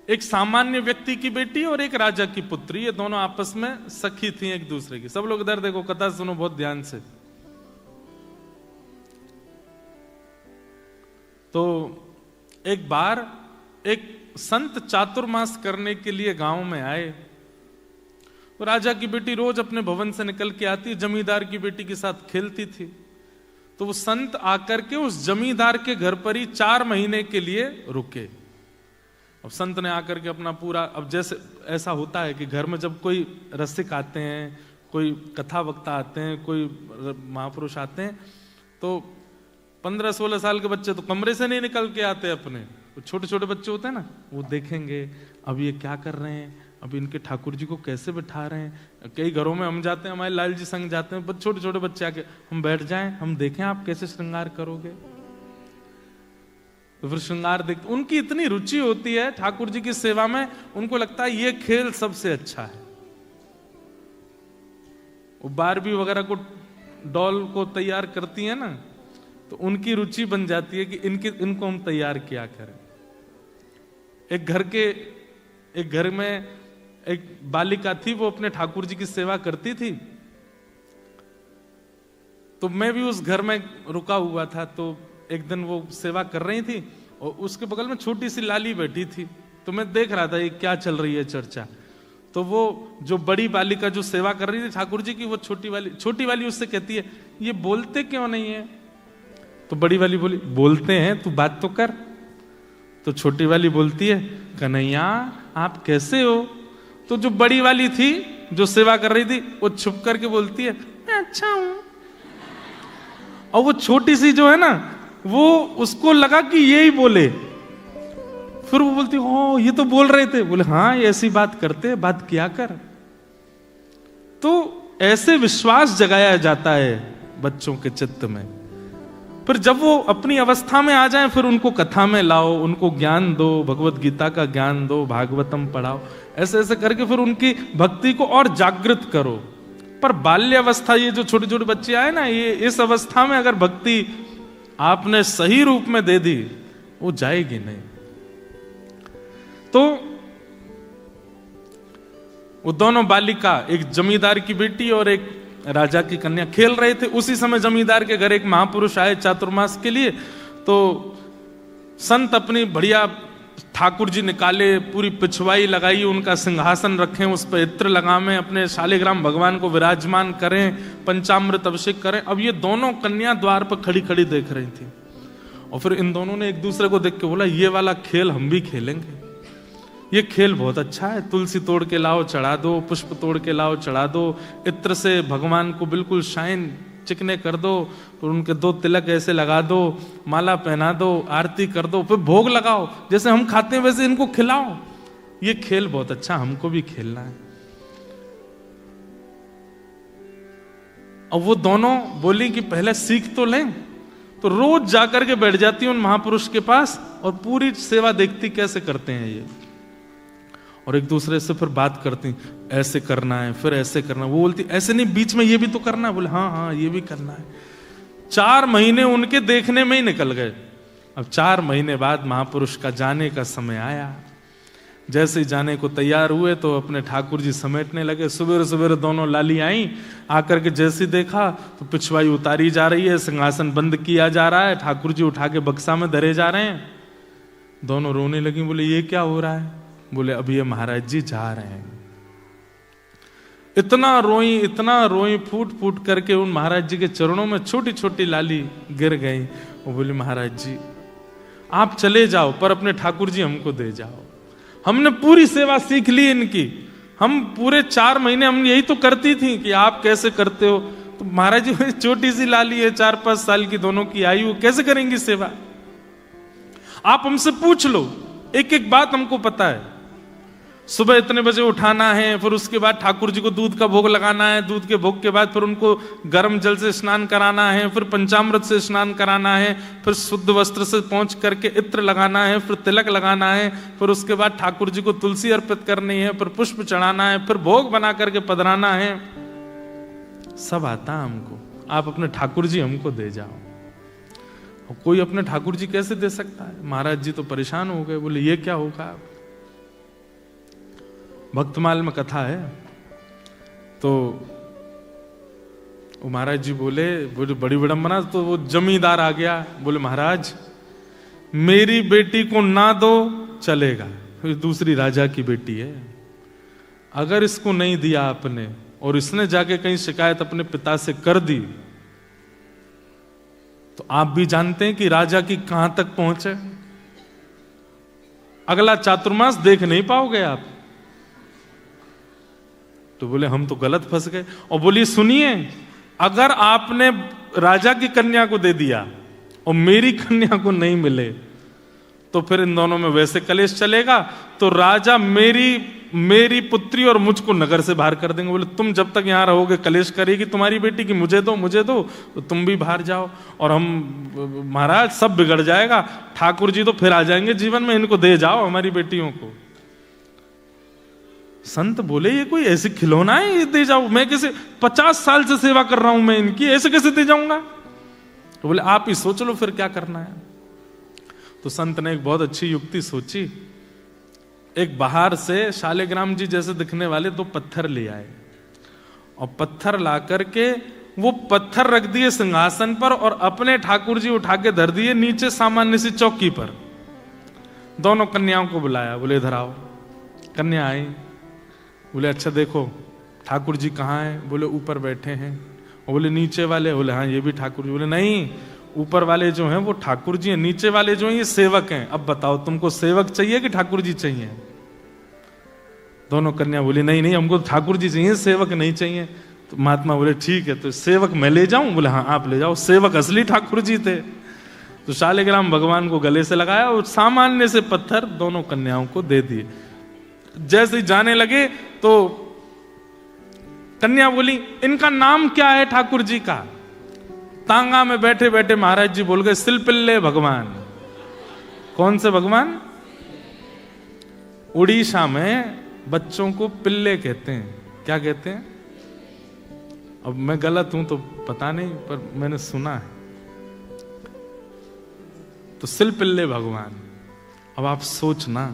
एक सामान्य व्यक्ति की बेटी और एक राजा की पुत्री, ये दोनों आपस में सखी थी एक दूसरे की। सब लोग इधर देखो, कथा सुनो बहुत ध्यान से। तो एक बार एक संत चातुर्मास करने के लिए गांव में आए। तो राजा की बेटी रोज अपने भवन से निकल के आती, जमींदार की बेटी के साथ खेलती थी। तो वो संत आकर के उस जमींदार के घर पर ही 4 महीने के लिए रुके। अब संत ने आकर के अपना पूरा, अब जैसे ऐसा होता है कि घर में जब कोई रसिक आते हैं, कोई कथा वक्ता आते हैं, कोई महापुरुष आते हैं, तो 15-16 साल के बच्चे तो कमरे से नहीं निकल के आते अपने। छोटे छोटे बच्चे होते हैं ना, वो देखेंगे अब ये क्या कर रहे हैं, अब इनके ठाकुर जी को कैसे बैठा रहे हैं। कई घरों में हम जाते हैं, हमारे लाल जी संग जाते हैं, छोटे छोटे बच्चे आके हम बैठ जाएं, हम देखें आप कैसे श्रृंगार करोगे। तो फिर श्रृंगार देखते, उनकी इतनी रुचि होती है ठाकुर जी की सेवा में, उनको लगता है ये खेल सबसे अच्छा है। वो बारबी वगैरह को, डॉल को तैयार करती है ना, तो उनकी रुचि बन जाती है कि इनको हम तैयार किया करें। एक घर में एक बालिका थी, वो अपने ठाकुर जी की सेवा करती थी। तो मैं भी उस घर में रुका हुआ था। तो एक दिन वो सेवा कर रही थी और उसके बगल में छोटी सी लाली बैठी थी। तो मैं देख रहा था ये क्या चल रही है चर्चा। तो वो जो बड़ी बालिका जो सेवा कर रही थी ठाकुर जी की, वो छोटी वाली उससे कहती है, ये बोलते क्यों नहीं है। तो बड़ी वाली बोली, बोलते हैं, तू बात तो कर। तो छोटी वाली बोलती है, कन्हैया आप कैसे हो। तो जो बड़ी वाली थी जो सेवा कर रही थी, वो छुप करके बोलती है, मैं अच्छा हूं। और वो छोटी सी जो है ना, वो उसको लगा कि यही बोले। फिर वो बोलती, ओ ये तो बोल रहे थे। बोले हाँ, ये ऐसी बात करते, बात किया कर। तो ऐसे विश्वास जगाया जाता है बच्चों के चित्त में। फिर जब वो अपनी अवस्था में आ जाएं, फिर उनको कथा में लाओ, उनको ज्ञान दो, भगवत गीता का ज्ञान दो, भागवतम पढ़ाओ। ऐसे ऐसे करके फिर उनकी भक्ति को और जागृत करो। पर बाल्यावस्था, ये जो छोटे छोटे बच्चे आए ना, ये इस अवस्था में अगर भक्ति आपने सही रूप में दे दी, वो जाएगी नहीं। तो वो दोनों बालिका, एक जमींदार की बेटी और एक राजा की कन्या, खेल रहे थे। उसी समय जमींदार के घर एक महापुरुष आए चातुर्मास के लिए। तो संत अपनी बढ़िया ठाकुर जी निकाले, पूरी पिछवाई लगाई, उनका सिंहासन रखें, उस पर इत्र लगावें, अपने शालिग्राम भगवान को विराजमान करें, पंचामृत अभिषेक करें। अब ये दोनों कन्या द्वार पर खड़ी खड़ी देख रही थी। और फिर इन दोनों ने एक दूसरे को देख के बोला, ये वाला खेल हम भी खेलेंगे, ये खेल बहुत अच्छा है। तुलसी तोड़ के लाओ चढ़ा दो, पुष्प तोड़ के लाओ चढ़ा दो, इत्र से भगवान को बिल्कुल शाइन चिकने कर दो, और उनके 2 तिलक ऐसे लगा दो, माला पहना दो, आरती कर दो, फिर भोग लगाओ, जैसे हम खाते हैं वैसे इनको खिलाओ। ये खेल बहुत अच्छा, हमको भी खेलना है। और वो दोनों बोली कि पहले सीख तो लें। तो रोज जाकर के बैठ जाती उन महापुरुष के पास और पूरी सेवा देखती कैसे करते हैं ये, और एक दूसरे से फिर बात करती, ऐसे करना है, फिर ऐसे करना है। वो बोलती ऐसे नहीं, बीच में ये भी तो करना है। बोले हाँ हाँ ये भी करना है। 4 महीने उनके देखने में ही निकल गए। अब 4 महीने बाद महापुरुष का जाने का समय आया। जैसे ही जाने को तैयार हुए तो अपने ठाकुर जी समेटने लगे। सवेरे सवेरे दोनों लाली आई, आकर के जैसे देखा तो पिछवाई उतारी जा रही है, सिंहासन बंद किया जा रहा है, ठाकुर जी उठा के बक्सा में धरे जा रहे हैं। दोनों रोने लगी। बोले ये क्या हो रहा है। बोले अभी ये महाराज जी जा रहे हैं। इतना रोई, फूट फूट करके उन महाराज जी के चरणों में छोटी छोटी लाली गिर गई। वो बोली महाराज जी आप चले जाओ, पर अपने ठाकुर जी हमको दे जाओ। हमने पूरी सेवा सीख ली इनकी, हम पूरे 4 महीने हम यही तो करती थी कि आप कैसे करते हो। तो महाराज जी छोटी सी लाली है, 4-5 साल की दोनों की आयु, कैसे करेंगी सेवा। आप हमसे पूछ लो, एक एक बात हमको पता है। सुबह इतने बजे उठाना है, फिर उसके बाद ठाकुर जी को दूध का भोग लगाना है, दूध के भोग के बाद फिर उनको गर्म जल से स्नान कराना है, फिर पंचामृत से स्नान कराना है, फिर शुद्ध वस्त्र से पहुंच करके इत्र लगाना है, फिर तिलक लगाना है, फिर उसके बाद ठाकुर जी को तुलसी अर्पित करनी है, फिर पुष्प चढ़ाना है, फिर भोग बना करके पधराना है। सब आता है हमको, आप अपने ठाकुर जी हमको दे जाओ। कोई अपने ठाकुर जी कैसे दे सकता है। महाराज जी तो परेशान हो गए, बोले ये क्या होगा। भक्तमाल में कथा है। तो वो महाराज जी बोले बड़ी विडंबना। तो वो जमींदार आ गया, बोले महाराज मेरी बेटी को ना दो चलेगा, दूसरी राजा की बेटी है, अगर इसको नहीं दिया आपने और इसने जाके कहीं शिकायत अपने पिता से कर दी तो आप भी जानते हैं कि राजा की कहां तक पहुंच है, अगला चातुर्मास देख नहीं पाओगे आप। तो बोले हम तो गलत फंस गए। और बोलिए सुनिए, अगर आपने राजा की कन्या को दे दिया और मेरी कन्या को नहीं मिले तो फिर इन दोनों में वैसे कलेश चलेगा, तो राजा मेरी पुत्री और मुझको नगर से बाहर कर देंगे। बोले तुम जब तक यहां रहोगे कलेश करेगी तुम्हारी बेटी की मुझे दो तो तुम भी बाहर जाओ और हम महाराज सब बिगड़ जाएगा, ठाकुर जी तो फिर आ जाएंगे जीवन में, इनको दे जाओ हमारी बेटियों को। संत बोले ये कोई ऐसे खिलौना है ये दे जाओ, मैं कैसे 50 साल से सेवा कर रहा हूं मैं इनकी, ऐसे कैसे दे जाऊंगा। तो बोले आप ही सोच लो फिर क्या करना है। तो संत ने एक बहुत अच्छी युक्ति सोची। एक बाहर से शालिग्राम जी जैसे दिखने वाले 2 पत्थर ले आए और पत्थर ला करके वो पत्थर रख दिए सिंहासन पर और अपने ठाकुर जी उठा के धर दिए नीचे सामान्य सी चौकी पर। दोनों कन्याओं को बुलाया, बोले इधर आओ। कन्या आई, बोले अच्छा देखो ठाकुर जी कहाँ हैं। बोले ऊपर बैठे हैं। और बोले नीचे वाले, बोले हाँ ये भी ठाकुर जी। बोले नहीं, ऊपर वाले जो हैं वो ठाकुर जी हैं, नीचे वाले जो हैं ये सेवक हैं। अब बताओ तुमको सेवक चाहिए कि ठाकुर जी चाहिए। दोनों कन्या बोली नहीं नहीं हमको ठाकुर जी चाहिए, सेवक नहीं चाहिए। तो महात्मा बोले ठीक है, तो सेवक मैं ले जाऊं। बोले हाँ आप ले जाओ, सेवक असली ठाकुर जी थे। तो शालिग्राम भगवान को गले से लगाया और सामान्य से पत्थर दोनों कन्याओं को दे दिए। जैसे ही जाने लगे तो कन्या बोली इनका नाम क्या है ठाकुर जी का। तांगा में बैठे बैठे महाराज जी बोल गए सिलपिल्ले भगवान। कौन से भगवान? उड़ीसा में बच्चों को पिल्ले कहते हैं। क्या कहते हैं? अब मैं गलत हूं तो पता नहीं, पर मैंने सुना है। तो सिलपिल्ले भगवान। अब आप सोचना,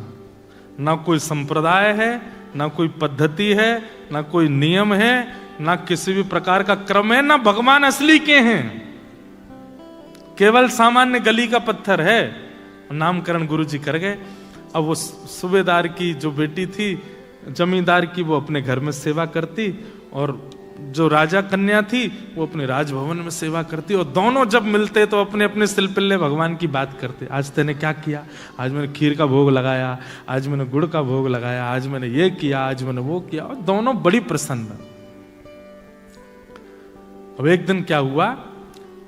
ना कोई संप्रदाय है, ना कोई पद्धति है, ना कोई नियम है, ना किसी भी प्रकार का क्रम है, ना भगवान असली के हैं, केवल सामान्य गली का पत्थर है। नामकरण गुरु जी कर गए। अब वो सूबेदार की जो बेटी थी जमींदार की, वो अपने घर में सेवा करती और जो राजा कन्या थी वो अपने राजभवन में सेवा करती। और दोनों जब मिलते तो अपने अपने सिलपिल्ले भगवान की बात करते। आज तेने क्या किया? आज मैंने खीर का भोग लगाया, आज मैंने गुड़ का भोग लगाया, आज मैंने ये किया, आज मैंने वो किया। और दोनों बड़ी प्रसन्न। अब एक दिन क्या हुआ,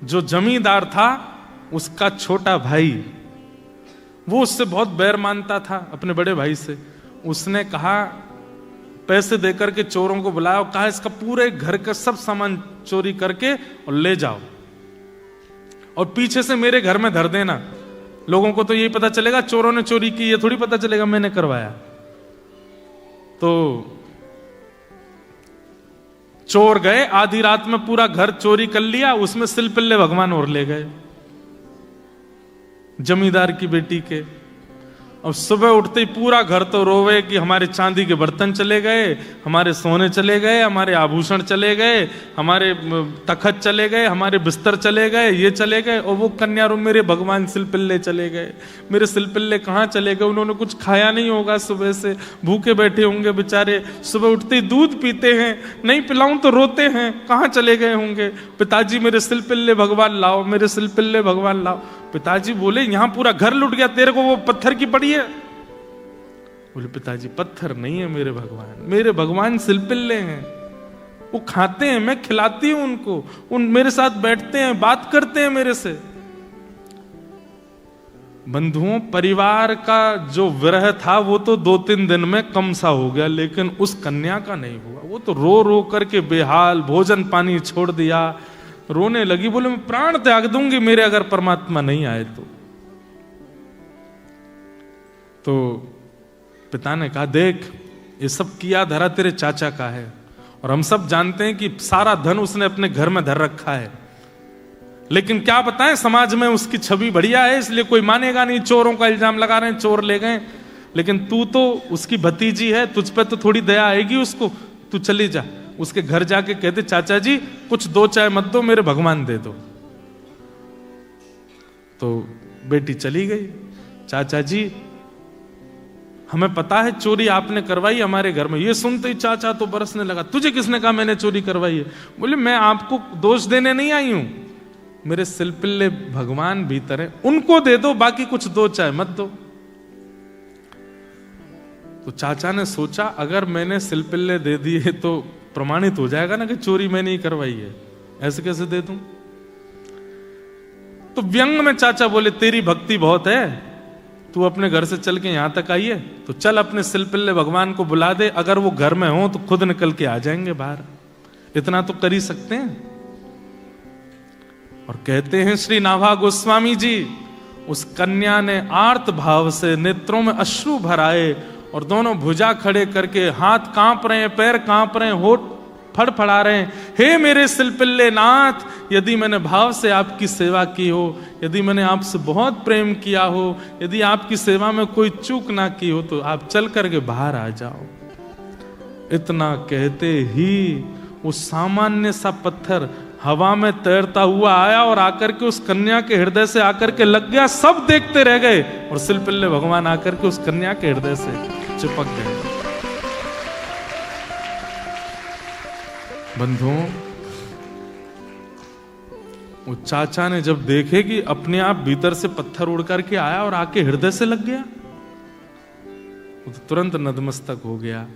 जो जमींदार था उसका छोटा भाई, वो उससे बहुत बैर मानता था अपने बड़े भाई से। उसने कहा, पैसे देकर के चोरों को बुलाया और कहा इसका पूरे घर का सब सामान चोरी करके और ले जाओ और पीछे से मेरे घर में धर देना। लोगों को तो यही पता चलेगा चोरों ने चोरी की, ये थोड़ी पता चलेगा मैंने करवाया। तो चोर गए, आधी रात में पूरा घर चोरी कर लिया, उसमें सिलपिल्ले भगवान और ले गए जमींदार की बेटी के। अब सुबह उठते ही पूरा घर तो रोवे कि हमारे चांदी के बर्तन चले गए, हमारे सोने चले गए, हमारे आभूषण चले गए, हमारे तखत चले गए, हमारे बिस्तर चले गए, ये चले गए। और वो कन्या रो मेरे भगवान सिलपिल्ले चले गए। मेरे सिलपिल्ले कहाँ चले गए? उन्होंने कुछ खाया नहीं होगा, सुबह से भूखे बैठे होंगे बेचारे, सुबह उठते ही दूध पीते हैं, नहीं पिलाऊं तो रोते हैं, कहाँ चले गए होंगे? पिताजी मेरे सिलपिल्ले भगवान लाओ, मेरे सिलपिल्ले भगवान लाओ। पिताजी बोले यहां पूरा घर लुट गया, तेरे को वो पत्थर की पड़ी है? बोले पिताजी पत्थर नहीं है मेरे भगवान सिलपिल्ले हैं। वो खाते हैं, मैं खिलाती हूं उनको, उन मेरे साथ बैठते हैं, बात करते हैं मेरे से। बंधुओं, परिवार का जो विरह था वो तो 2-3 दिन में कम सा हो गया, लेकिन उस कन्या का नहीं हुआ। वो तो रो रो करके बेहाल, भोजन पानी छोड़ दिया, रोने लगी। बोले मैं प्राण त्याग दूंगी मेरे अगर परमात्मा नहीं आए तो पिता ने कहा देख, ये सब किया धरा तेरे चाचा का है और हम सब जानते हैं कि सारा धन उसने अपने घर में धर रखा है, लेकिन क्या बताएं समाज में उसकी छवि बढ़िया है, इसलिए कोई मानेगा नहीं। चोरों का इल्जाम लगा रहे हैं, चोर ले गए। लेकिन तू तो उसकी भतीजी है, तुझ पे तो थोड़ी दया आएगी उसको, तू चली जा। उसके घर जाके कहते चाचा जी कुछ दो चाय मत दो, मेरे भगवान दे दो। तो बेटी चली गई। चाचा जी हमें पता है चोरी आपने करवाई हमारे घर में। ये सुनते ही चाचा तो बरसने लगा, तुझे किसने कहा मैंने चोरी करवाई है? बोले मैं आपको दोष देने नहीं आई हूं, मेरे सिलपिल्ले भगवान भीतर है, उनको दे दो, बाकी कुछ दो चाहे मत दो। तो चाचा ने सोचा अगर मैंने सिलपिल्ले दे दिए तो प्रमाणित हो जाएगा ना कि चोरी मैंने ही करवाई है, ऐसे कैसे दे दूं? तो व्यंग में चाचा बोले तेरी भक्ति बहुत है, तू अपने घर से चल के यहां तक आई है, तो चल अपने सिलपिल्ले भगवान को बुला दे, अगर वो घर में हो तो खुद निकल के आ जाएंगे बाहर, इतना तो कर ही सकते हैं। और कहते हैं श्री नाभा गोस्वामी जी, उस कन्या ने आर्त भाव से नेत्रों में अश्रु भराए और दोनों भुजा खड़े करके हाथ कांप रहे हैं, पैर कांप रहे हैं, होठ फड़फड़ा रहे हैं, हे मेरे सिलपिल्ले नाथ, यदि मैंने भाव से आपकी सेवा की हो, यदि मैंने आपसे बहुत प्रेम किया हो, यदि आपकी सेवा में कोई चूक ना की हो, तो आप चल करके बाहर आ जाओ। इतना कहते ही वो सामान्य सा पत्थर हवा में तैरता हुआ आया और आकर के उस कन्या के हृदय से आकर के लग गया। सब देखते रह गए और सिलपिल्ले भगवान आकर के उस कन्या के हृदय से चिपक गए। बंधुओं, वो चाचा ने जब देखे कि अपने आप भीतर से पत्थर उड़ करके आया और आके हृदय से लग गया, वो तो तुरंत नतमस्तक हो गया।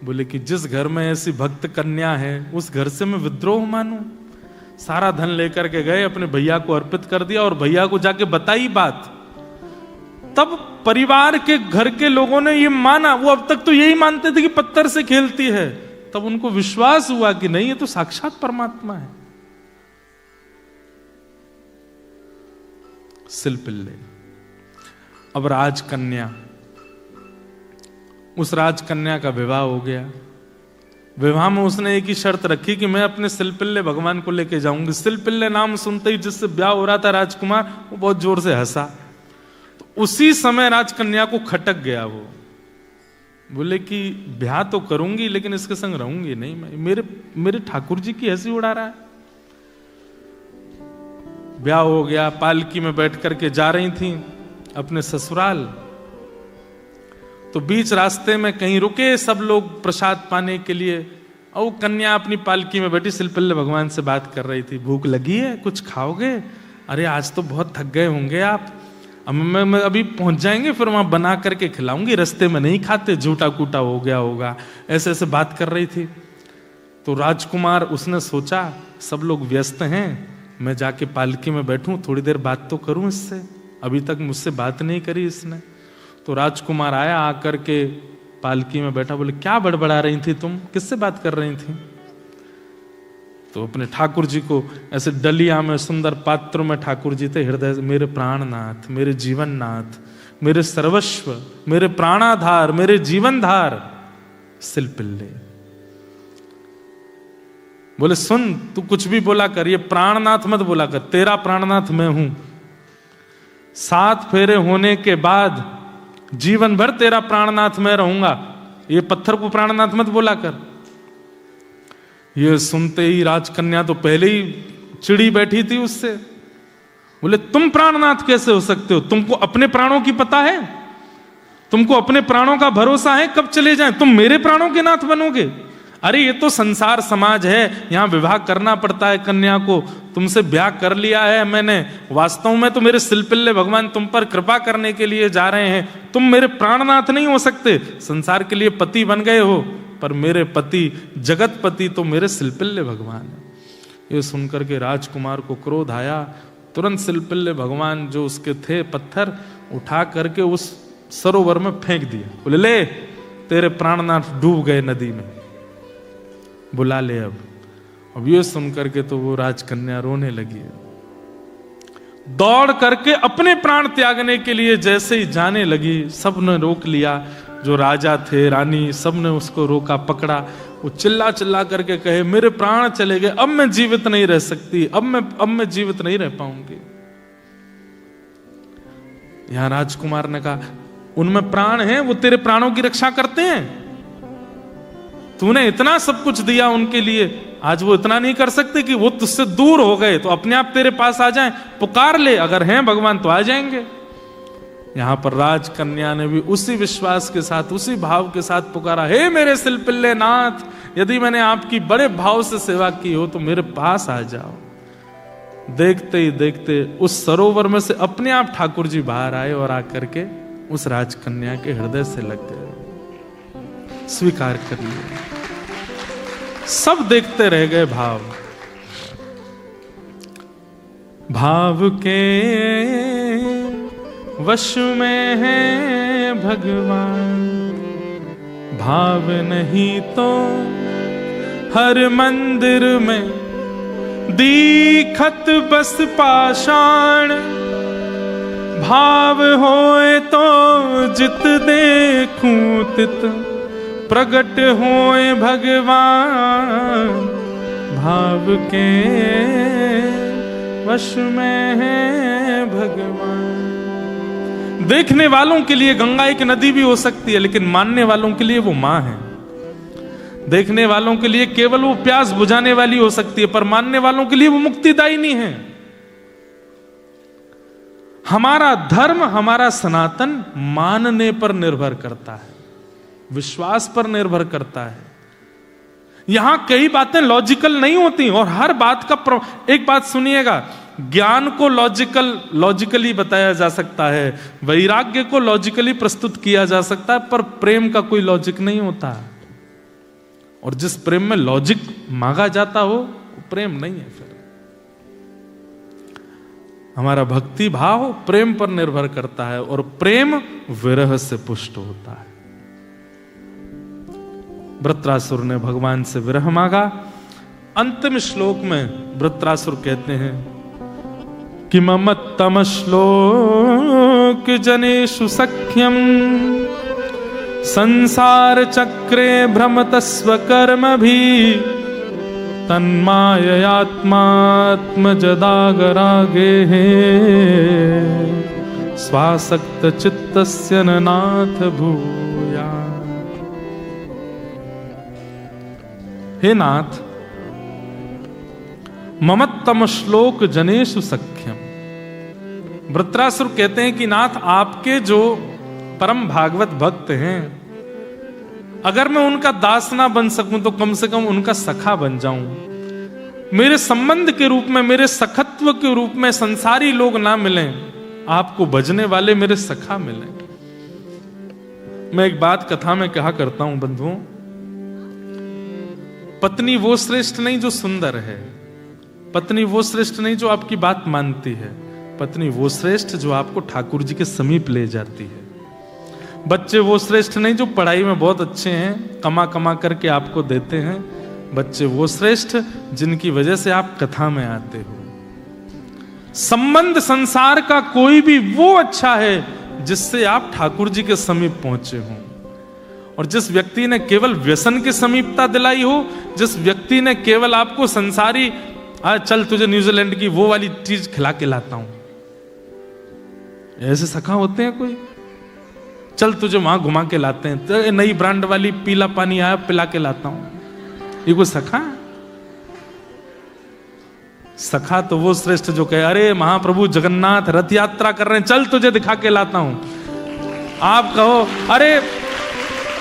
बोले कि जिस घर में ऐसी भक्त कन्या है उस घर से मैं विद्रोह मानूं? सारा धन लेकर के गए, अपने भैया को अर्पित कर दिया और भैया को जाके बताई बात। तब परिवार के घर के लोगों ने ये माना, वो अब तक तो यही मानते थे कि पत्थर से खेलती है, तब उनको विश्वास हुआ कि नहीं ये तो साक्षात परमात्मा है। सिलपिल्ले। अब राजकन्या, उस राजकन्या का विवाह हो गया। विवाह में उसने एक ही शर्त रखी कि मैं अपने सिलपिल्ले भगवान को लेके जाऊंगी। सिलपिल्ले नाम सुनते ही जिससे ब्याह हो रहा था राजकुमार, वो बहुत जोर से हंसा। तो उसी समय राजकन्या को खटक गया। वो बोले कि ब्याह तो करूंगी लेकिन इसके संग रहूंगी नहीं, मैं मेरे ठाकुर जी की हंसी उड़ा रहा है। ब्याह हो गया, पालकी में बैठ करके जा रही थी अपने ससुराल। तो बीच रास्ते में कहीं रुके सब लोग प्रसाद पाने के लिए, और वो कन्या अपनी पालकी में बैठी सिलपिल्ले भगवान से बात कर रही थी। भूख लगी है, कुछ खाओगे? अरे आज तो बहुत थक गए होंगे आप, अब मैं अभी पहुंच जाएंगे, फिर वहां बना करके खिलाऊंगी, रास्ते में नहीं खाते, झूठा कूटा हो गया होगा। ऐसे ऐसे बात कर रही थी। तो राजकुमार, उसने सोचा सब लोग व्यस्त हैं, मैं जाके पालकी में बैठूं, थोड़ी देर बात तो करूं इससे, अभी तक मुझसे बात नहीं करी इसने। तो राजकुमार आया, आकर के पालकी में बैठा। बोले क्या बड़बड़ा रही थी तुम, किससे बात कर रही थी? तो अपने ठाकुर जी को ऐसे डलिया में, सुंदर पात्रों में ठाकुर जी थे हृदय, मेरे प्राणनाथ, मेरे जीवननाथ, मेरे सर्वस्व, मेरे प्राणाधार, मेरे जीवनधार सिलपिल्ले। बोले सुन, तू कुछ भी बोला कर, ये प्राणनाथ मत बोला कर, तेरा प्राणनाथ मैं हूं। 7 फेरे होने के बाद जीवन भर तेरा प्राणनाथ मैं रहूंगा, ये पत्थर को प्राणनाथ मत बोला कर। ये सुनते ही राजकन्या तो पहले ही चिड़ी बैठी थी उससे। बोले तुम प्राणनाथ कैसे हो सकते हो? तुमको अपने प्राणों की पता है? तुमको अपने प्राणों का भरोसा है? कब चले जाएं तुम मेरे प्राणों के नाथ बनोगे? अरे ये तो संसार समाज है, यहां विवाह करना पड़ता है कन्या को, तुमसे ब्याह कर लिया है मैंने, वास्तव में तो मेरे सिलपिल्ले भगवान तुम पर कृपा करने के लिए जा रहे हैं, तुम मेरे प्राणनाथ नहीं हो सकते। संसार के लिए पति बन गए हो, पर मेरे पति, जगत पति तो मेरे सिलपिल्ले भगवान है। ये सुनकर के राजकुमार को क्रोध आया। तुरंत सिलपिल्ले भगवान जो उसके थे पत्थर उठा करके उस सरोवर में फेंक दिया। बोले ले, तेरे प्राणनाथ डूब गए नदी में, बुला ले अब ये सुन करके तो वो राजकन्या रोने लगी। दौड़ करके अपने प्राण त्यागने के लिए जैसे ही जाने लगी, सबने रोक लिया। जो राजा थे, रानी, सबने उसको रोका, पकड़ा। वो चिल्ला चिल्ला करके कहे मेरे प्राण चले गए, अब मैं जीवित नहीं रह सकती, अब मैं जीवित नहीं रह पाऊंगी। यहां राजकुमार ने कहा उनमें प्राण है, वो तेरे प्राणों की रक्षा करते हैं। तूने इतना सब कुछ दिया उनके लिए, आज वो इतना नहीं कर सकते कि वो तुझसे दूर हो गए तो अपने आप तेरे पास आ जाएं। पुकार ले, अगर हैं भगवान तो आ जाएंगे। यहां पर राजकन्या ने भी उसी विश्वास के साथ, उसी भाव के साथ पुकारा, हे मेरे सिलपिल्ले नाथ, यदि मैंने आपकी बड़े भाव से सेवा की हो तो मेरे पास आ जाओ। देखते ही देखते उस सरोवर में से अपने आप ठाकुर जी बाहर आए और आकर के उस राजकन्या के हृदय से लग गए, स्वीकार कर लिया। सब देखते रह गए। भाव के वश में है भगवान, भाव नहीं तो हर मंदिर में दीखत बस पाषाण। भाव होए तो जित देखूं तित प्रगट होए भगवान। भाव के वश में है भगवान। देखने वालों के लिए गंगा एक नदी भी हो सकती है, लेकिन मानने वालों के लिए वो मां है। देखने वालों के लिए केवल वो प्यास बुझाने वाली हो सकती है, पर मानने वालों के लिए वो मुक्तिदायिनी है। हमारा धर्म, हमारा सनातन मानने पर निर्भर करता है, विश्वास पर निर्भर करता है। यहां कई बातें लॉजिकल नहीं होती और हर बात का एक बात सुनिएगा, ज्ञान को लॉजिकली बताया जा सकता है, वैराग्य को लॉजिकली प्रस्तुत किया जा सकता है, पर प्रेम का कोई लॉजिक नहीं होता। और जिस प्रेम में लॉजिक मांगा जाता हो वो प्रेम नहीं है। फिर हमारा भक्ति भाव प्रेम पर निर्भर करता है और प्रेम विरह से पुष्ट होता है। वृत्रासुर ने भगवान से विरह मांगा। अंतिम श्लोक में वृत्रासुर कहते हैं कि ममत्तम श्लोक जनेषु सख्यम संसार चक्रे भ्रमतस्व कर्म भी तन्माययात्मात्म जदागरागे स्वासक्त चित्तस्य नाथ भूया। हे नाथ, ममत्तम श्लोक जनेषु सख्यम। वृत्रासुर कहते हैं कि नाथ, आपके जो परम भागवत भक्त हैं, अगर मैं उनका दास ना बन सकूं तो कम से कम उनका सखा बन जाऊं। मेरे संबंध के रूप में, मेरे सखत्व के रूप में संसारी लोग ना मिलें, आपको भजने वाले मेरे सखा मिलें। मैं एक बात कथा में कहा करता हूं बंधुओं, पत्नी वो श्रेष्ठ नहीं जो सुंदर है, पत्नी वो श्रेष्ठ नहीं जो आपकी बात मानती है, पत्नी वो श्रेष्ठ जो आपको ठाकुर जी के समीप ले जाती है। बच्चे वो श्रेष्ठ नहीं जो पढ़ाई में बहुत अच्छे हैं, कमा कमा करके आपको देते हैं। बच्चे वो श्रेष्ठ जिनकी वजह से आप कथा में आते हो। संबंध संसार का कोई भी वो अच्छा है जिससे आप ठाकुर जी के समीप पहुंचे हो। और जिस व्यक्ति ने केवल व्यसन की समीपता दिलाई हो, जिस व्यक्ति ने केवल आपको संसारी चल तुझे न्यूजीलैंड की वो वाली चीज खिला के लाता हूं, ऐसे सखा होते हैं कोई? चल तुझे वहां घुमा के लाते हैं, तो नई ब्रांड वाली पीला पानी आया पिला के लाता हूं, ये कोई सखा? सखा तो वो श्रेष्ठ जो कहे, अरे महाप्रभु जगन्नाथ रथ यात्रा कर रहे हैं, चल तुझे दिखा के लाता हूं। आप कहो अरे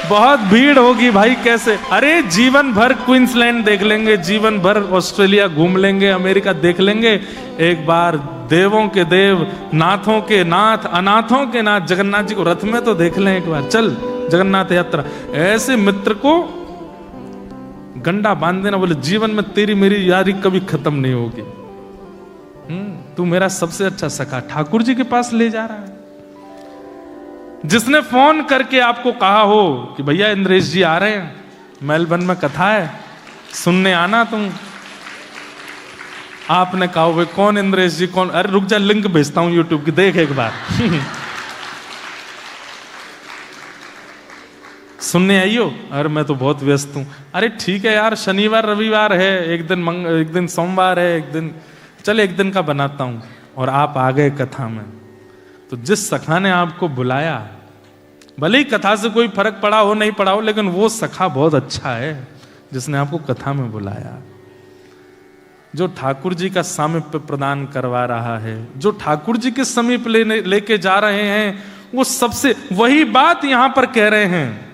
बहुत भीड़ होगी भाई, कैसे? अरे जीवन भर क्वींसलैंड देख लेंगे, जीवन भर ऑस्ट्रेलिया घूम लेंगे, अमेरिका देख लेंगे, एक बार देवों के देव, नाथों के नाथ, अनाथों के नाथ जगन्नाथ जी को रथ में तो देख लें एक बार, चल जगन्नाथ यात्रा। ऐसे मित्र को गंडा बांध देना, बोले जीवन में तेरी मेरी यारी कभी खत्म नहीं होगी, तू मेरा सबसे अच्छा सखा, ठाकुर जी के पास ले जा रहा है। जिसने फोन करके आपको कहा हो कि भैया इंद्रेश जी आ रहे हैं, मेलबर्न में कथा है, सुनने आना तुम, आपने कहा भाई कौन इंद्रेश जी कौन? अरे रुक जा, लिंक भेजता हूं यूट्यूब की, देख एक बार सुनने आइयो। अरे मैं तो बहुत व्यस्त हूं। अरे ठीक है यार, शनिवार रविवार है, एक दिन सोमवार है, एक दिन का बनाता हूं। और आप आ गए कथा में। तो जिस सखा ने आपको बुलाया भले ही कथा से कोई फर्क पड़ा हो नहीं पड़ा हो, लेकिन वो सखा बहुत अच्छा है जिसने आपको कथा में बुलाया, जो ठाकुर जी का सामीप्य प्रदान करवा रहा है, जो ठाकुर जी के समीप लेके जा रहे हैं, वो सबसे वही बात यहां पर कह रहे हैं।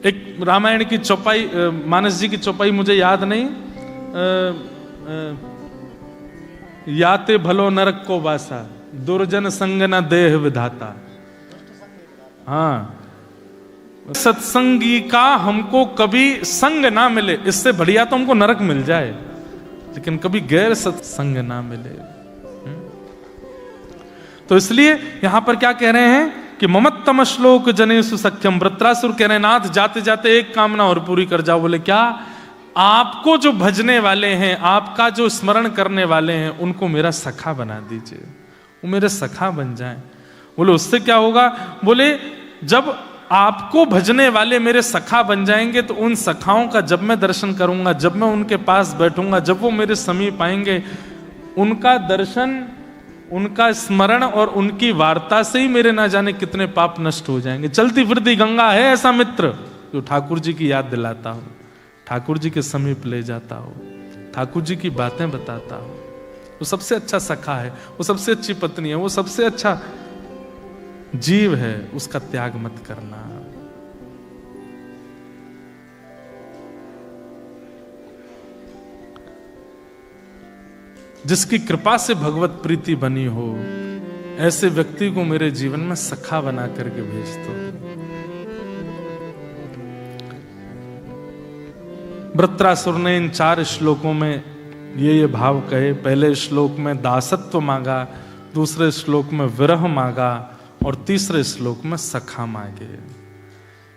एक रामायण की चौपाई, मानस जी की चौपाई मुझे याद नहीं, याते भलो नरक को वासा, दुर्जन संग न देह विधाता। हाँ, सत्संगी का हमको कभी संग ना मिले, इससे बढ़िया तो हमको नरक मिल जाए, लेकिन कभी गैर सत्संग ना मिले। तो इसलिए यहां पर क्या कह रहे हैं कि ममत्तम श्लोक जनेषु सख्यम। वृत्रासुर कह रहे हैं नाथ जाते जाते एक कामना और पूरी कर जाओ। बोले क्या? आपको जो भजने वाले हैं, आपका जो स्मरण करने वाले हैं, उनको मेरा सखा बना दीजिए, वो मेरे सखा बन जाएं। बोले उससे क्या होगा? बोले जब आपको भजने वाले मेरे सखा बन जाएंगे तो उन सखाओं का जब मैं दर्शन करूंगा, जब मैं उनके पास बैठूंगा, जब वो मेरे समीप आएंगे, उनका दर्शन, उनका स्मरण और उनकी वार्ता से ही मेरे ना जाने कितने पाप नष्ट हो जाएंगे। चलती फिरती गंगा है ऐसा मित्र जो ठाकुर जी की याद दिलाता हो, ठाकुर जी के समीप ले जाता हो, ठाकुर जी की बातें बताता हो। वो सबसे अच्छा सखा है, वो सबसे अच्छी पत्नी है, वो सबसे अच्छा जीव है। उसका त्याग मत करना। जिसकी कृपा से भगवत प्रीति बनी हो, ऐसे व्यक्ति को मेरे जीवन में सखा बना करके भेज दो। वृत्रासुर ने इन 4 श्लोकों में ये भाव कहे। पहले श्लोक में दासत्व मांगा, दूसरे श्लोक में विरह मांगा और तीसरे श्लोक में सखा मांगे।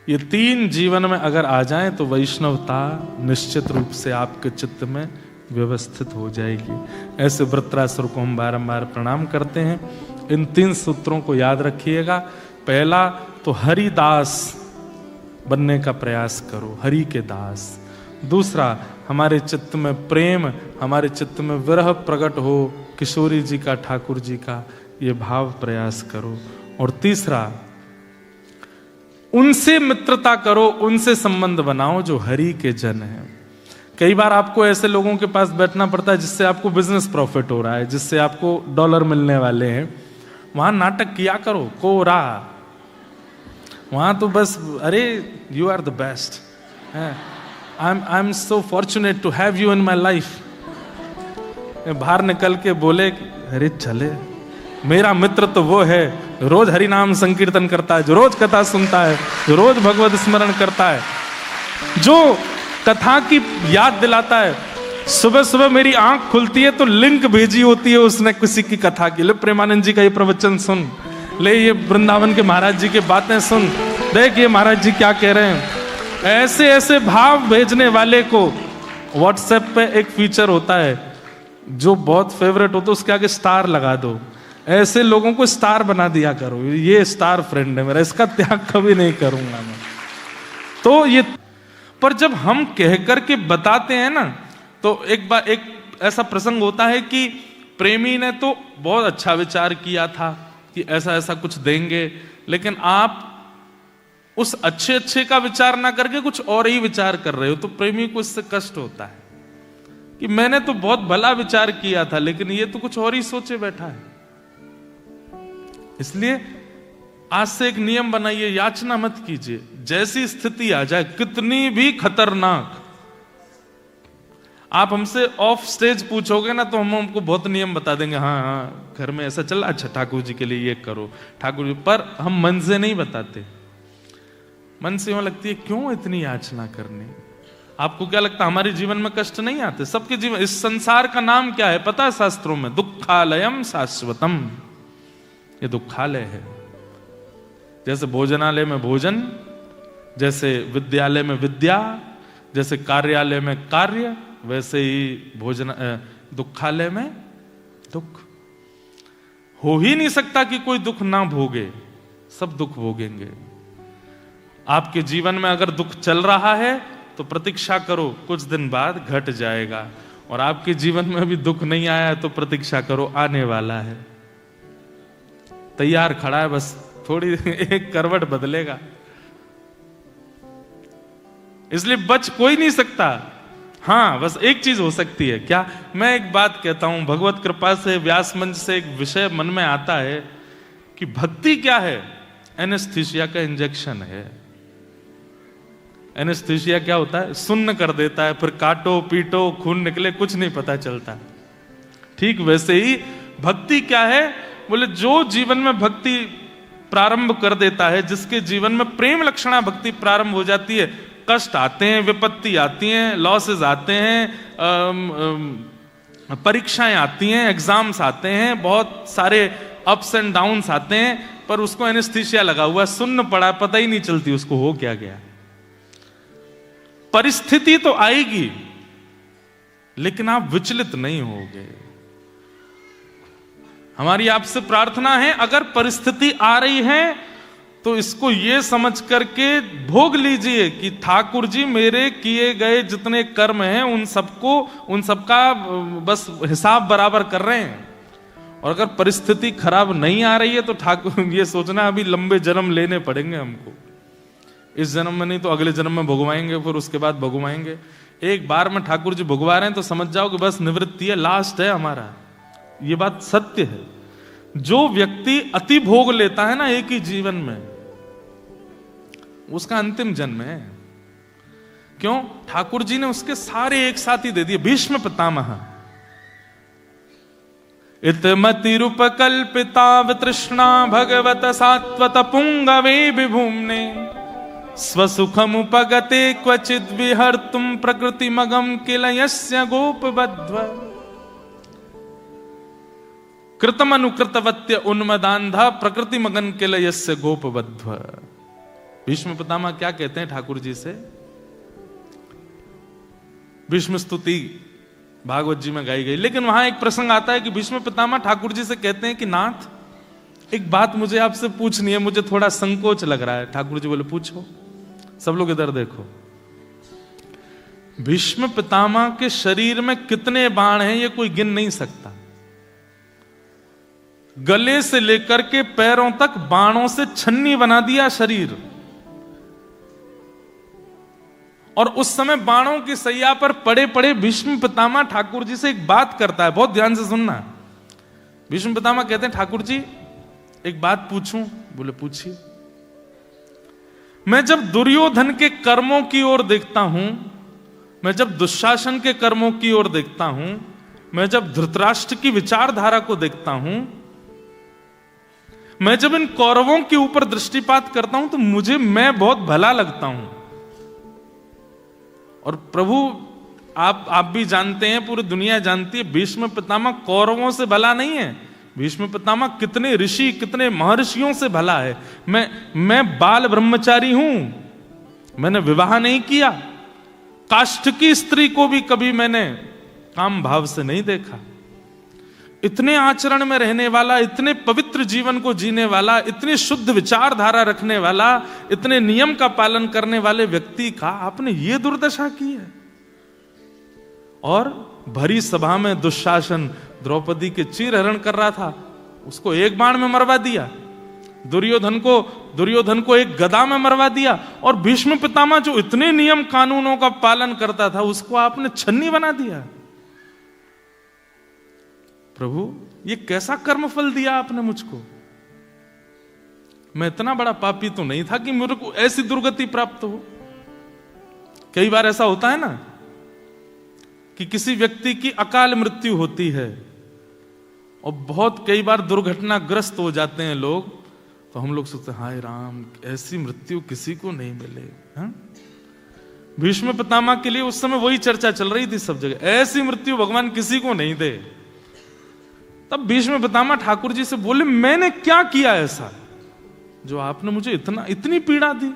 ये 3 जीवन में अगर आ जाएं तो वैष्णवता निश्चित रूप से आपके चित्त में व्यवस्थित हो जाएगी। ऐसे वृत्रासुर को हम बारंबार प्रणाम करते हैं। इन 3 सूत्रों को याद रखिएगा। पहला तो हरिदास बनने का प्रयास करो, हरि के दास। दूसरा, हमारे चित्त में प्रेम, हमारे चित्त में विरह प्रकट हो किशोरी जी का, ठाकुर जी का, ये भाव प्रयास करो। और तीसरा, उनसे मित्रता करो, उनसे संबंध बनाओ जो हरि के जन हैं। कई बार आपको ऐसे लोगों के पास बैठना पड़ता है जिससे आपको बिजनेस प्रॉफिट हो रहा है, जिससे आपको डॉलर मिलने वाले हैं। वहां नाटक किया करो, कोरा। वहां तो बस अरे you are the best, I am so fortunate to have you in my life. बाहर निकल के बोले अरे चले, मेरा मित्र तो वो है रोज हरि नाम संकीर्तन करता है, जो रोज कथा सुनता है, जो रोज भगवत स्मरण करता है, जो कथा की याद दिलाता है। सुबह सुबह मेरी आंख खुलती है तो लिंक भेजी होती है उसने किसी की कथा की। ले प्रेमानंद जी का ये प्रवचन सुन, ले ये वृंदावन के महाराज जी की बातें सुन, देख ये महाराज जी क्या कह रहे हैं। ऐसे ऐसे भाव भेजने वाले को व्हाट्सएप पे एक फीचर होता है जो बहुत फेवरेट हो तो उसके आगे स्टार लगा दो। ऐसे लोगों को स्टार बना दिया करो, ये स्टार फ्रेंड है मेरा, इसका त्याग कभी नहीं करूंगा मैं। तो ये, पर जब हम कह करके बताते हैं ना, तो एक बार एक ऐसा प्रसंग होता है कि प्रेमी ने तो बहुत अच्छा विचार किया था कि ऐसा ऐसा कुछ देंगे, लेकिन आप उस अच्छे अच्छे का विचार ना करके कुछ और ही विचार कर रहे हो, तो प्रेमी को इससे कष्ट होता है कि मैंने तो बहुत भला विचार किया था लेकिन ये तो कुछ और ही सोचे बैठा है। इसलिए आज से एक नियम बनाइए, याचना मत कीजिए। जैसी स्थिति आ जाए, कितनी भी खतरनाक, आप हमसे ऑफ स्टेज पूछोगे ना तो हम हमको बहुत नियम बता देंगे। हाँ हाँ घर में ऐसा चल, अच्छा ठाकुर जी के लिए ये करो, ठाकुर जी, पर हम मन से नहीं बताते। मन से यूं लगती है क्यों इतनी याचना करनी। आपको क्या लगता है हमारे जीवन में कष्ट नहीं आते? सबके जीवन, इस संसार का नाम क्या है पता है शास्त्रों में? दुखालयम शाश्वतम। ये दुखालय है। जैसे भोजनालय में भोजन, जैसे विद्यालय में विद्या, जैसे कार्यालय में कार्य, वैसे ही दुखालय में दुख। हो ही नहीं सकता कि कोई दुख ना भोगे, सब दुख भोगेंगे। आपके जीवन में अगर दुख चल रहा है तो प्रतीक्षा करो, कुछ दिन बाद घट जाएगा। और आपके जीवन में अभी दुख नहीं आया है तो प्रतीक्षा करो, आने वाला है। तैयार खड़ा है, बस थोड़ी एक करवट बदलेगा। इसलिए बच कोई नहीं सकता। हाँ, बस एक चीज हो सकती है, क्या? मैं एक बात कहता हूं, भगवत कृपा से व्यास मंच से एक विषय मन में आता है कि भक्ति क्या है? एनेस्थीसिया का इंजेक्शन है। एनेस्थीसिया क्या होता है? सुन्न कर देता है, फिर काटो पीटो खून निकले कुछ नहीं पता चलता। ठीक वैसे ही भक्ति क्या है? बोले जो जीवन में भक्ति प्रारंभ कर देता है, जिसके जीवन में प्रेम लक्षणा भक्ति प्रारंभ हो जाती है, कष्ट आते हैं, विपत्ति आती हैं, लॉसेस आते हैं, परीक्षाएं आती हैं, एग्जाम्स आते हैं, बहुत सारे अप्स एंड डाउन्स आते हैं, पर उसको एनेस्थीसिया लगा हुआ, सुन्न पड़ा, पता ही नहीं चलती उसको हो क्या गया। परिस्थिति तो आएगी लेकिन आप विचलित नहीं होगे। हमारी आपसे प्रार्थना है, अगर परिस्थिति आ रही है तो इसको ये समझ करके भोग लीजिए कि ठाकुर जी मेरे किए गए जितने कर्म हैं उन सबका बस हिसाब बराबर कर रहे हैं। और अगर परिस्थिति खराब नहीं आ रही है तो ठाकुर ये सोचना अभी लंबे जन्म लेने पड़ेंगे हमको, इस जन्म में नहीं तो अगले जन्म में भुगवाएंगे, फिर उसके बाद भुगवाएंगे। एक बार में ठाकुर जी भुगवा रहे हैं तो समझ जाओ कि बस निवृत्ति है, लास्ट है हमारा। ये बात सत्य है। जो व्यक्ति अति भोग लेता है ना एक ही जीवन में, उसका अंतिम जन्म है। क्यों? ठाकुर जी ने उसके सारे एक साथ ही दे दिए। भीष्म पितामह इतमतिरुपकल्पिता वितृष्णा भगवत सात्वत पुंगवे विभूम्ने स्वसुखमुपगते क्वचिद् विहर्तुं प्रकृतिमगं किल यस्य गोपबद्ध्व कृतमनुकृतवत्य उन्मदान्धा प्रकृतिमगं किल यस्य गोपबद्ध्व। भीष्म पितामह क्या कहते हैं ठाकुर जी से? भीष्म स्तुति भागवत जी में गाई गई, लेकिन वहां एक प्रसंग आता है कि भीष्म पितामह ठाकुर जी से कहते हैं कि नाथ, एक बात मुझे आपसे पूछनी है, मुझे थोड़ा संकोच लग रहा है। ठाकुर जी बोले पूछो। सब लोग इधर देखो। भीष्म पितामह के शरीर में कितने बाण हैं ये कोई गिन नहीं सकता। गले से लेकर के पैरों तक बाणों से छन्नी बना दिया शरीर। और उस समय बाणों की सैया पर पड़े पड़े भीष्म पितामह ठाकुर जी से एक बात करता है, बहुत ध्यान से सुनना। भीष्म पितामह कहते हैं ठाकुर जी एक बात पूछूं? बोले पूछिए। मैं जब दुर्योधन के कर्मों की ओर देखता हूं, मैं जब दुशासन के कर्मों की ओर देखता हूं, मैं जब धृतराष्ट्र की विचारधारा को देखता हूं, मैं जब इन कौरवों के ऊपर दृष्टिपात करता हूं तो मैं बहुत भला लगता हूं। और प्रभु आप भी जानते हैं, पूरी दुनिया जानती है, भीष्म पितामह कौरवों से भला नहीं है। भीष्म पितामह कितने ऋषि, कितने महर्षियों से भला है। मैं बाल ब्रह्मचारी हूं, मैंने विवाह नहीं किया, काष्ठ की स्त्री को भी कभी मैंने काम भाव से नहीं देखा। इतने आचरण में रहने वाला, इतने पवित्र जीवन को जीने वाला, इतनी शुद्ध विचारधारा रखने वाला, इतने नियम का पालन करने वाले व्यक्ति का आपने ये दुर्दशा की है। और भरी सभा में दुशासन द्रौपदी के चीरहरण कर रहा था, उसको एक बाण में मरवा दिया। दुर्योधन को एक गदा में मरवा दिया। और भीष्म पितामह जो इतने नियम कानूनों का पालन करता था उसको आपने छन्नी बना दिया। प्रभु ये कैसा कर्मफल दिया आपने मुझको? मैं इतना बड़ा पापी तो नहीं था कि मेरे को ऐसी दुर्गति प्राप्त हो। कई बार ऐसा होता है ना कि किसी व्यक्ति की अकाल मृत्यु होती है और बहुत कई बार दुर्घटनाग्रस्त हो जाते हैं लोग, तो हम लोग सोचते हैं हाय राम, ऐसी मृत्यु किसी को नहीं मिले। हाँ? भीष्म पितामह के लिए उस समय वही चर्चा चल रही थी सब जगह, ऐसी मृत्यु भगवान किसी को नहीं दे। तब भीष्म पितामह ठाकुर जी से बोले मैंने क्या किया ऐसा जो आपने मुझे इतनी पीड़ा दी,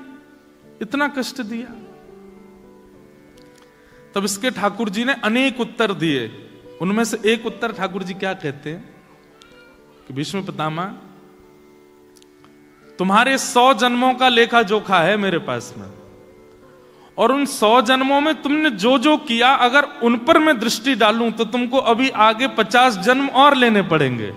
इतना कष्ट दिया? तब इसके ठाकुर जी ने अनेक उत्तर दिए। उनमें से एक उत्तर ठाकुर जी क्या कहते हैं कि भीष्म पितामह तुम्हारे 100 जन्मों का लेखा जोखा है मेरे पास में, और उन 100 जन्मों में तुमने जो जो किया अगर उन पर मैं दृष्टि डालूं तो तुमको अभी आगे 50 जन्म और लेने पड़ेंगे।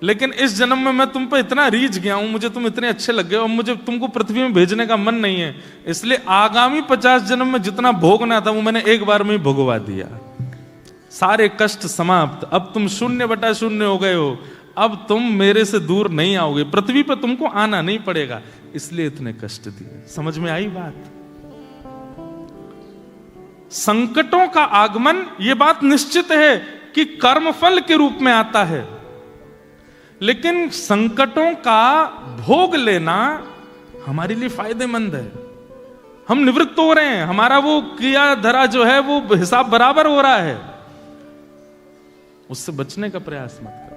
लेकिन इस जन्म में मैं तुम पे इतना रीझ गया हूं, मुझे तुम इतने अच्छे लग गए और मुझे तुमको पृथ्वी में भेजने का मन नहीं है, इसलिए आगामी 50 जन्म में जितना भोगना था वो मैंने एक बार में ही भोगवा दिया। सारे कष्ट समाप्त, अब तुम 0/0 हो गए हो, अब तुम मेरे से दूर नहीं आओगे, पृथ्वी पर तुमको आना नहीं पड़ेगा, इसलिए इतने कष्ट दिए। समझ में आई बात? संकटों का आगमन, यह बात निश्चित है कि कर्मफल के रूप में आता है, लेकिन संकटों का भोग लेना हमारे लिए फायदेमंद है। हम निवृत्त हो रहे हैं, हमारा वो क्रिया धरा जो है वो हिसाब बराबर हो रहा है, उससे बचने का प्रयास मत करो।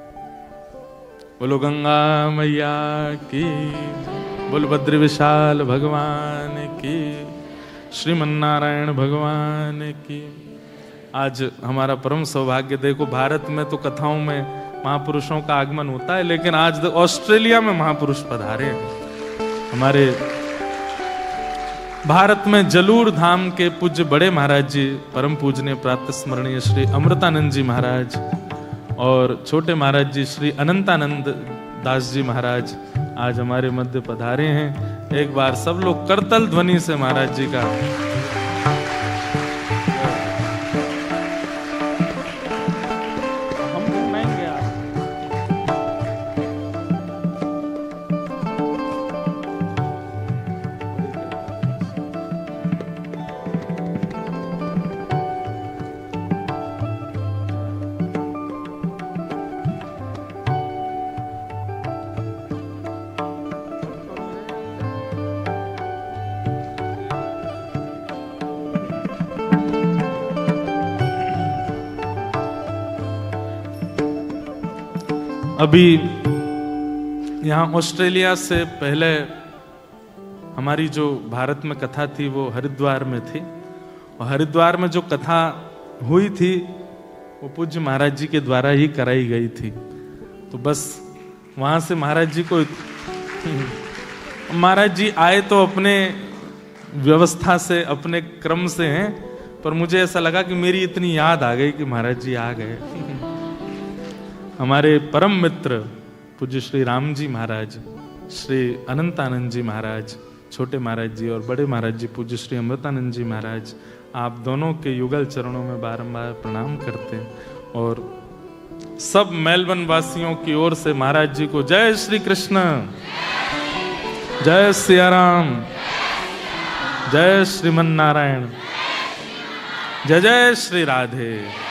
बोलो गंगा मैया की, बोलो बद्री विशाल भगवान की, श्रीमन्नारायण भगवान की। आज हमारा परम सौभाग्य, देखो भारत में तो कथाओं में महापुरुषों का आगमन होता है, लेकिन आज ऑस्ट्रेलिया में महापुरुष पधारे हैं। हमारे भारत में जलूर धाम के पूज्य बड़े महाराज जी, परम पूजनीय प्रातः स्मरणीय श्री अमृतानंद जी महाराज, और छोटे महाराज जी श्री अनंतानंद दास जी महाराज आज हमारे मध्य पधारे हैं। एक बार सब लोग करतल ध्वनि से महाराज जी का अभी यहाँ ऑस्ट्रेलिया से पहले हमारी जो भारत में कथा थी वो हरिद्वार में थी, और हरिद्वार में जो कथा हुई थी वो पूज्य महाराज जी के द्वारा ही कराई गई थी। तो बस वहां से महाराज जी को महाराज जी आए तो अपने व्यवस्था से, अपने क्रम से हैं, पर मुझे ऐसा लगा कि मेरी इतनी याद आ गई कि महाराज जी आ गए। हमारे परम मित्र पूज्य श्री राम जी महाराज, श्री अनंतानंद जी महाराज, छोटे महाराज जी, और बड़े महाराज जी पूज्य श्री अमृतानंद जी महाराज, आप दोनों के युगल चरणों में बारंबार प्रणाम करते हैं। और सब मेलबर्न वासियों की ओर से महाराज जी को जय श्री कृष्ण, जय सिया राम, जय श्रीमन नारायण, जय जय श्री राधे।